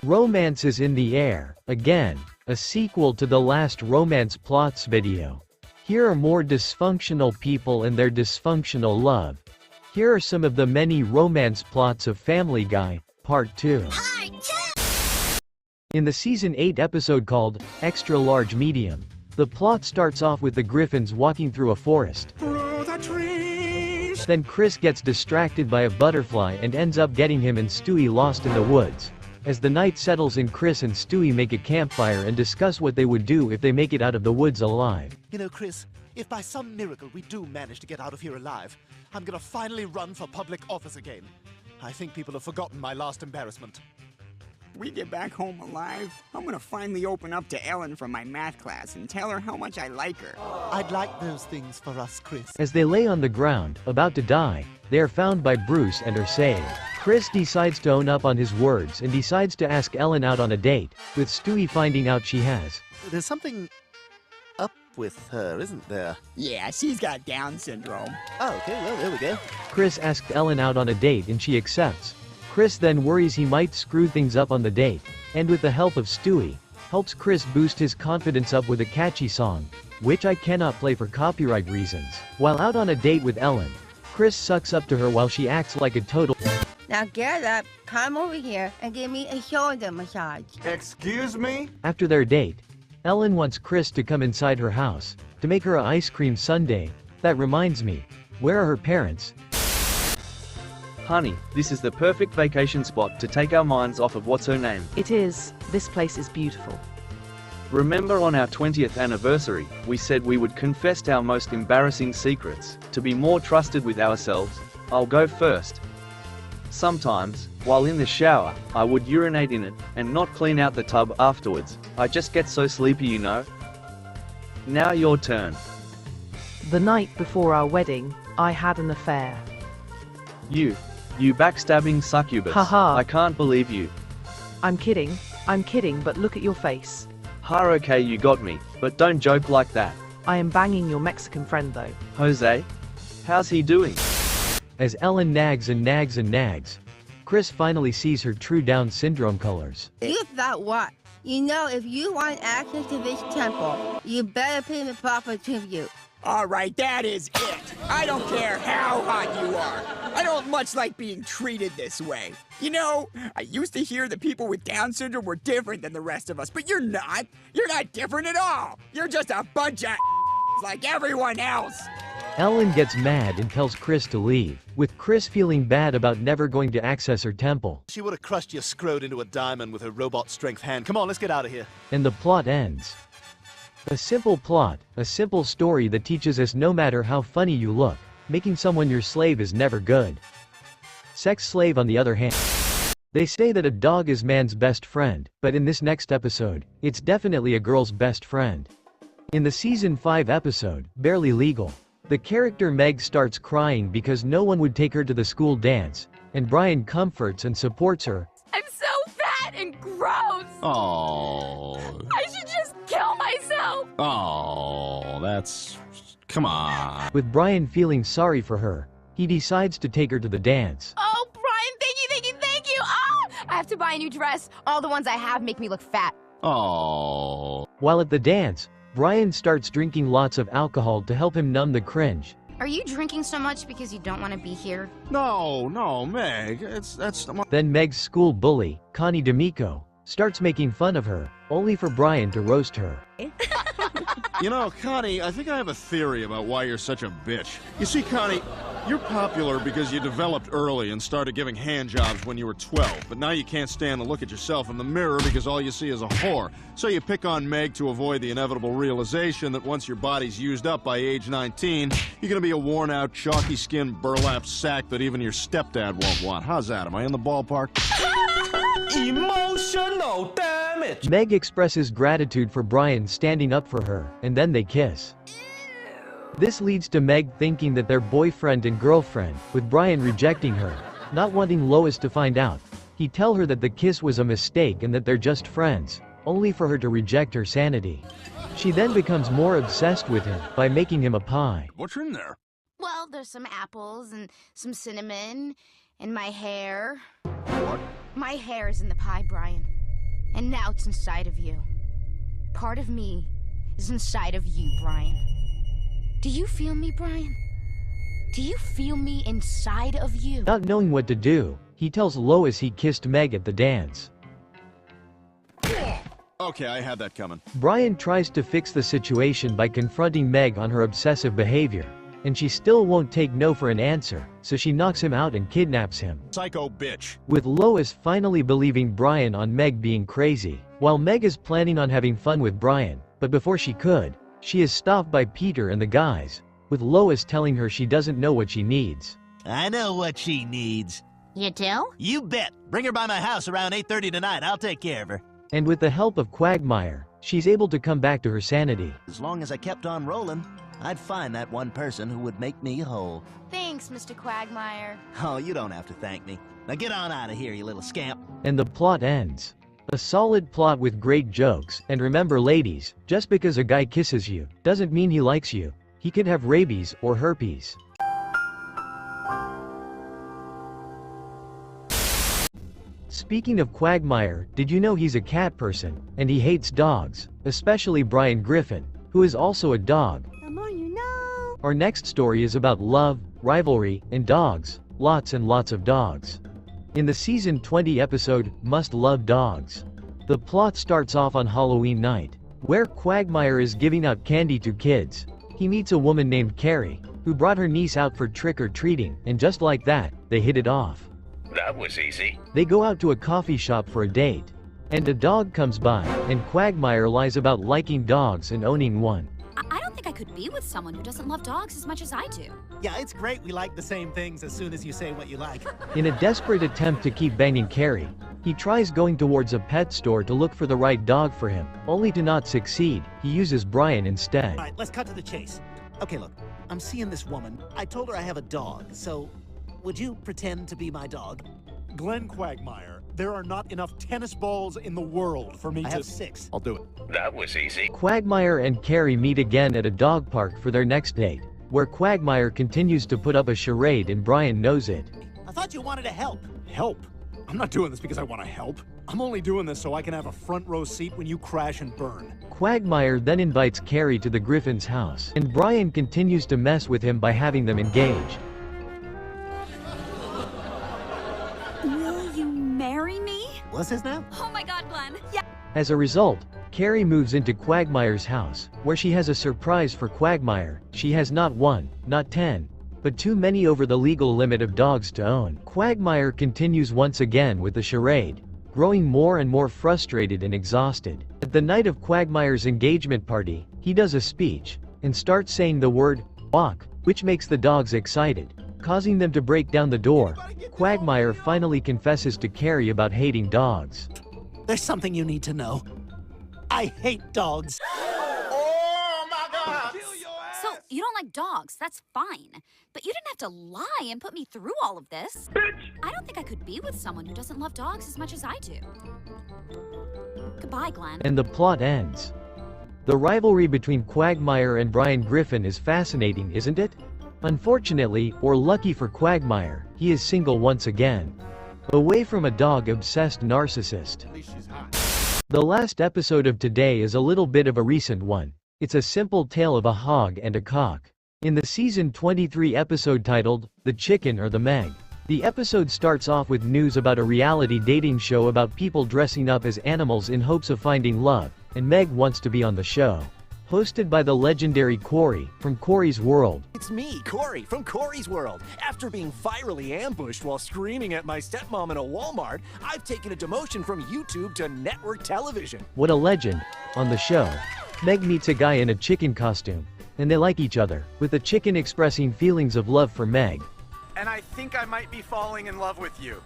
Romance is in the air, again, a sequel to the last romance plots video. Here are more dysfunctional people and their dysfunctional love. Here are some of the many romance plots of Family Guy, Part 2. In the Season 8 episode called, Extra Large Medium, the plot starts off with the Griffins walking through a forest. Then Chris gets distracted by a butterfly and ends up getting him and Stewie lost in the woods. As the night settles in, Chris and Stewie make a campfire and discuss what they would do if they make it out of the woods alive. You know, Chris, if by some miracle we do manage to get out of here alive, I'm gonna finally run for public office again. I think people have forgotten my last embarrassment. We get back home alive, I'm gonna finally open up to Ellen from my math class and tell her how much I like her. I'd like those things for us, Chris. As they lay on the ground, about to die, they are found by Bruce and are saved. Chris decides to own up on his words and decides to ask Ellen out on a date, with Stewie finding out she has. There's something up with her, isn't there? Yeah, she's got Down syndrome. Oh, okay, well, there we go. Chris asked Ellen out on a date and she accepts. Chris then worries he might screw things up on the date, and with the help of Stewie, helps Chris boost his confidence up with a catchy song, which I cannot play for copyright reasons. While out on a date with Ellen, Chris sucks up to her while she acts like a total. Now get up, come over here, and give me a shoulder massage. Excuse me? After their date, Ellen wants Chris to come inside her house, to make her a ice cream sundae. That reminds me, where are her parents? Honey, this is the perfect vacation spot to take our minds off of what's her name. It is. This place is beautiful. Remember on our 20th anniversary, we said we would confess our most embarrassing secrets, to be more trusted with ourselves? I'll go first. Sometimes, while in the shower, I would urinate in it, and not clean out the tub afterwards. I just get so sleepy, you know. Now your turn. The night before our wedding, I had an affair. You backstabbing succubus. Haha. I can't believe you. I'm kidding, but look at your face. Okay, you got me, but don't joke like that. I am banging your Mexican friend though. Jose? How's he doing? As Ellen nags and nags and nags, Chris finally sees her true Down syndrome colors. You thought what? You know, if you want access to this temple, you better pay me proper tribute. Alright, that is it. I don't care how hot you are. I don't much like being treated this way. You know, I used to hear that people with Down syndrome were different than the rest of us, but you're not. You're not different at all. You're just a bunch of like everyone else. Ellen gets mad and tells Chris to leave, with Chris feeling bad about never going to access her temple. She would have crushed your scrot into a diamond with her robot strength hand. Come on, let's get out of here. And the plot ends. A simple plot, a simple story that teaches us no matter how funny you look, making someone your slave is never good. Sex slave on the other hand. They say that a dog is man's best friend, but in this next episode, it's definitely a girl's best friend. In the Season 5 episode, Barely Legal, the character Meg starts crying because no one would take her to the school dance, and Brian comforts and supports her. I'm so fat and gross! Oh. I should just kill myself! Oh, that's... Come on. With Brian feeling sorry for her, he decides to take her to the dance. Oh, Brian, thank you! Oh! I have to buy a new dress. All the ones I have make me look fat. Oh. While at the dance, Brian starts drinking lots of alcohol to help him numb the cringe. Are you drinking so much because you don't want to be here? No, Meg. That's... Then Meg's school bully, Connie D'Amico, starts making fun of her, only for Brian to roast her. You know, Connie, I think I have a theory about why you're such a bitch. You see, Connie, you're popular because you developed early and started giving handjobs when you were 12, but now you can't stand to look at yourself in the mirror because all you see is a whore. So you pick on Meg to avoid the inevitable realization that once your body's used up by age 19, you're gonna be a worn-out, chalky-skinned burlap sack that even your stepdad won't want. How's that? Am I in the ballpark? Emotional damage! Meg expresses gratitude for Brian standing up for her, and then they kiss. This leads to Meg thinking that they're boyfriend and girlfriend, with Brian rejecting her, not wanting Lois to find out. He tell her that the kiss was a mistake and that they're just friends, only for her to reject her sanity. She then becomes more obsessed with him by making him a pie. What's in there? Well, there's some apples and some cinnamon and my hair. What? My hair is in the pie, Brian. And now it's inside of you. Part of me is inside of you, Brian. Do you feel me, Brian? Do you feel me inside of you? Not knowing what to do, he tells Lois he kissed Meg at the dance. Okay, I had that coming. Brian tries to fix the situation by confronting Meg on her obsessive behavior, and she still won't take no for an answer, so she knocks him out and kidnaps him. Psycho bitch. With Lois finally believing Brian on Meg being crazy, while Meg is planning on having fun with Brian, but before she could, she is stopped by Peter and the guys, with Lois telling her she doesn't know what she needs. I know what she needs. You do? You bet. Bring her by my house around 8:30 tonight. I'll take care of her. And with the help of Quagmire, she's able to come back to her sanity. As long as I kept on rolling, I'd find that one person who would make me whole. Thanks, Mr. Quagmire. Oh, you don't have to thank me. Now get on out of here, you little scamp. And the plot ends. A solid plot with great jokes, and remember ladies, just because a guy kisses you, doesn't mean he likes you. He could have rabies or herpes. Speaking of Quagmire, did you know he's a cat person, and he hates dogs, especially Brian Griffin, who is also a dog. The more you know. Our next story is about love, rivalry, and dogs, lots and lots of dogs. In the season 20 episode, Must Love Dogs. The plot starts off on Halloween night, where Quagmire is giving out candy to kids. He meets a woman named Carrie, who brought her niece out for trick-or-treating, and just like that, they hit it off. That was easy. They go out to a coffee shop for a date. And a dog comes by, and Quagmire lies about liking dogs and owning one. I don't think I could be with someone who doesn't love dogs as much as I do. Yeah, it's great we like the same things as soon as you say what you like. In a desperate attempt to keep banging Carrie, he tries going towards a pet store to look for the right dog for him, only to not succeed. He uses Brian instead. All right, let's cut to the chase. Okay, look, I'm seeing this woman. I told her I have a dog, so would you pretend to be my dog? Glenn Quagmire, there are not enough tennis balls in the world for me I have 6. I'll do it. That was easy. Quagmire and Carrie meet again at a dog park for their next date, where Quagmire continues to put up a charade and Brian knows it. I thought you wanted to help. Help? I'm not doing this because I want to help. I'm only doing this so I can have a front row seat when you crash and burn. Quagmire then invites Carrie to the Griffin's house, and Brian continues to mess with him by having them engaged. Will you marry me? What's this now? Oh my god, Glenn. Yeah. As a result, Carrie moves into Quagmire's house, where she has a surprise for Quagmire. She has not 1, not 10, but too many over the legal limit of dogs to own. Quagmire continues once again with the charade, growing more and more frustrated and exhausted. At the night of Quagmire's engagement party, he does a speech, and starts saying the word, walk, which makes the dogs excited, causing them to break down the door. Quagmire finally confesses to Carrie about hating dogs. There's something you need to know. I hate dogs. So, you don't like dogs, that's fine. But you didn't have to lie and put me through all of this. I don't think I could be with someone who doesn't love dogs as much as I do. Goodbye, Glenn. And the plot ends. The rivalry between Quagmire and Brian Griffin is fascinating, isn't it? Unfortunately, or lucky for Quagmire, he is single once again. Away from a dog-obsessed narcissist. The last episode of today is a little bit of a recent one. It's a simple tale of a hog and a cock. In the season 23 episode titled, The Chicken or the Meg. The episode starts off with news about a reality dating show about people dressing up as animals in hopes of finding love, and Meg wants to be on the show. Hosted by the legendary Corey, from Corey's World. It's me, Corey, from Corey's World. After being virally ambushed while screaming at my stepmom in a Walmart, I've taken a demotion from YouTube to network television. What a legend. On the show, Meg meets a guy in a chicken costume, and they like each other, with the chicken expressing feelings of love for Meg. And I think I might be falling in love with you.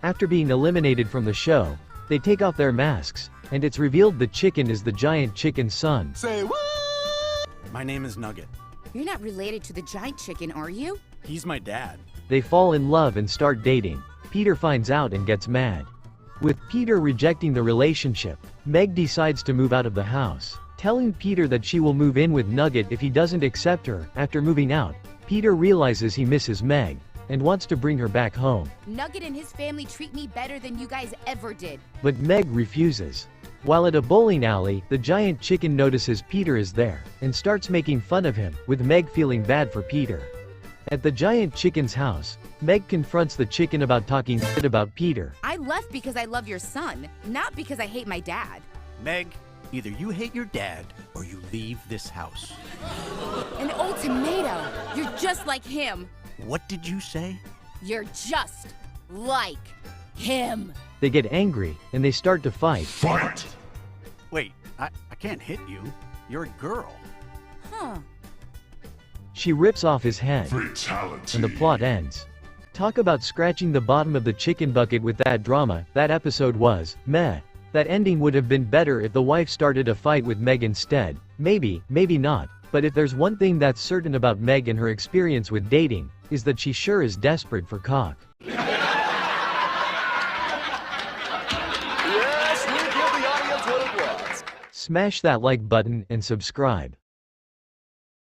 After being eliminated from the show, they take off their masks, and it's revealed the chicken is the giant chicken's son. Say what? My name is Nugget. You're not related to the giant chicken, are you? He's my dad. They fall in love and start dating. Peter finds out and gets mad. With Peter rejecting the relationship, Meg decides to move out of the house, telling Peter that she will move in with Nugget if he doesn't accept her. After moving out, Peter realizes he misses Meg, and wants to bring her back home. Nugget and his family treat me better than you guys ever did. But Meg refuses. While at a bowling alley, the giant chicken notices Peter is there, and starts making fun of him, with Meg feeling bad for Peter. At the giant chicken's house, Meg confronts the chicken about talking shit about Peter. I left because I love your son, not because I hate my dad. Meg, either you hate your dad, or you leave this house. An old tomato. You're just like him. What did you say? You're just like him. They get angry, and they start to fight. Fight! Wait, I can't hit you. You're a girl. Huh. She rips off his head. Fatality. And the plot ends. Talk about scratching the bottom of the chicken bucket with that drama. That episode was meh. That ending would have been better if the wife started a fight with Meg instead. Maybe, maybe not. But if there's one thing that's certain about Meg and her experience with dating, is that she sure is desperate for cock. Yes, we give the audience what it wants. Smash that like button and subscribe.